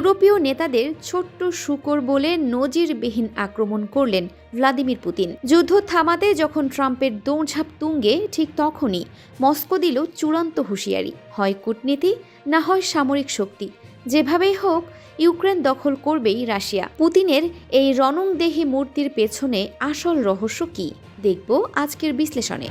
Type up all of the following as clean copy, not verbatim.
ইউরোপীয় নেতাদের ছোট্ট শূকর বলে নজিরবিহীন আক্রমণ করলেন ভ্লাদিমির পুতিন। যুদ্ধ থামাতে যখন ট্রাম্পের দৌড়ঝাঁপ তুঙ্গে, ঠিক তখনই মস্কো দিল চূড়ান্ত হুঁশিয়ারি, হয় কূটনীতি না হয় সামরিক শক্তি, যেভাবেই হোক ইউক্রেন দখল করবেই রাশিয়া। পুতিনের এই রণংদেহী মূর্তির পেছনে আসল রহস্য কি, দেখব আজকের বিশ্লেষণে।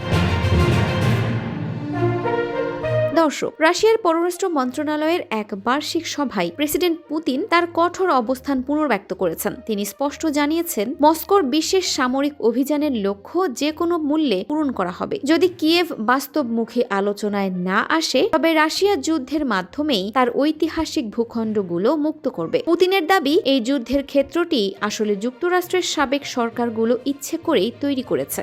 দর্শক, রাশিয়ার পররাষ্ট্র মন্ত্রণালয়ের এক বার্ষিক সভায় প্রেসিডেন্ট পুতিন তার কঠোর অবস্থান পুনর্ব্যক্ত করেছেন। তিনি স্পষ্ট জানিয়েছেন, মস্কোর বিশেষ সামরিক অভিযানের লক্ষ্য যে কোনো মূল্যে পূরণ করা হবে। যদি কিয়েভ বাস্তবমুখী আলোচনায় না আসে, তবে রাশিয়া যুদ্ধের মাধ্যমেই তার ঐতিহাসিক ভূখণ্ডগুলো মুক্ত করবে। পুতিনের দাবি, এই যুদ্ধের ক্ষেত্রটি আসলে যুক্তরাষ্ট্রের সাবেক সরকারগুলো ইচ্ছে করেই তৈরি করেছে।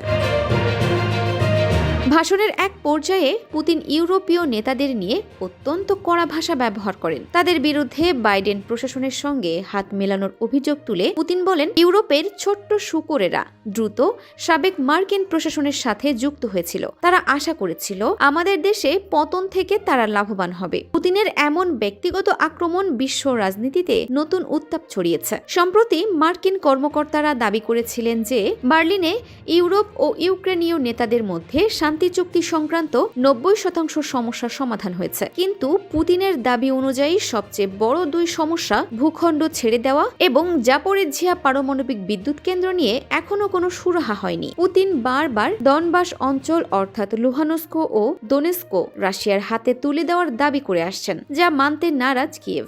ভাষণের এক পর্যায়ে পুতিন ইউরোপীয় নেতাদের নিয়ে অত্যন্ত কড়া ভাষা ব্যবহার করেন। তাদের বিরুদ্ধে বাইডেন প্রশাসনের সঙ্গে হাত মেলানোর অভিযোগ তুলে পুতিন বলেন, ইউরোপের ছোট্ট শূকরেরা দ্রুত সাবেক মার্কিন প্রশাসনের সাথে যুক্ত হয়েছিল। তারা আশা করেছিল আমাদের দেশে পতন থেকে তারা লাভবান হবে। পুতিনের এমন ব্যক্তিগত আক্রমণ বিশ্ব রাজনীতিতে নতুন উত্তাপ ছড়িয়েছে। সম্প্রতি মার্কিন কর্মকর্তারা দাবি করেছিলেন যে বার্লিনে ইউরোপ ও ইউক্রেনীয় নেতাদের মধ্যে শান্তি চুক্তি সংক্রান্ত 90% সমস্যার সমাধান হয়েছে। কিন্তু পুতিনের দাবি অনুযায়ী সবচেয়ে বড় দুই সমস্যা, ভূখণ্ড ছেড়ে দেওয়া এবং জাপোরিঝিয়া পারমাণবিক বিদ্যুৎ কেন্দ্র নিয়ে এখনো কোনো সুরাহা হয়নি। পুতিন বারবার দনবাস অঞ্চল অর্থাৎ লুহানস্কো ও দোনেস্কো রাশিয়ার হাতে তুলে দেওয়ার দাবি করে আসছেন, যা মানতে নারাজ কিয়েভ।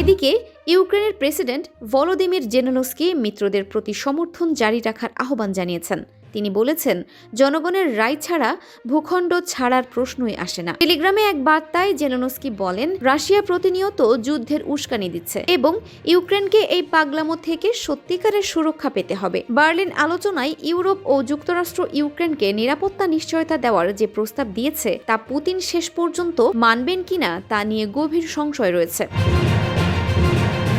এদিকে ইউক্রেনের প্রেসিডেন্ট ভলোদিমির জেলেনস্কি মিত্রদের প্রতি সমর্থন জারি রাখার আহ্বান জানিয়েছেন। তিনি বলেছেন, জনগণের রায় ছাড়া ভূখণ্ড ছাড়ার প্রশ্নই আসে না। টেলিগ্রামে এক বার্তায় জেলেনস্কি বলেন, রাশিয়া প্রতিনিয়ত যুদ্ধের উস্কানি দিচ্ছে এবং ইউক্রেনকে এই পাগলামো থেকে সত্যিকারের সুরক্ষা পেতে হবে। বার্লিন আলোচনায় ইউরোপ ও যুক্তরাষ্ট্র ইউক্রেনকে নিরাপত্তা নিশ্চয়তা দেওয়ার যে প্রস্তাব দিয়েছে, তা পুতিন শেষ পর্যন্ত মানবেন কিনা তা নিয়ে গভীর সংশয় রয়েছে।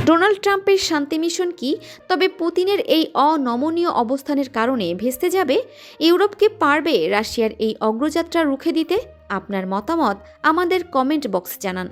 ডোনাল্ড ট্রাম্পের শান্তি মিশন কি? তবে পুতিনের এই অনমনীয় অবস্থানের কারণে ভেস্তে যাবে? ইউরোপকে পারবে রাশিয়ার এই অগ্রযাত্রা রুখে দিতে? আপনার মতামত আমাদের কমেন্ট বক্সে জানান।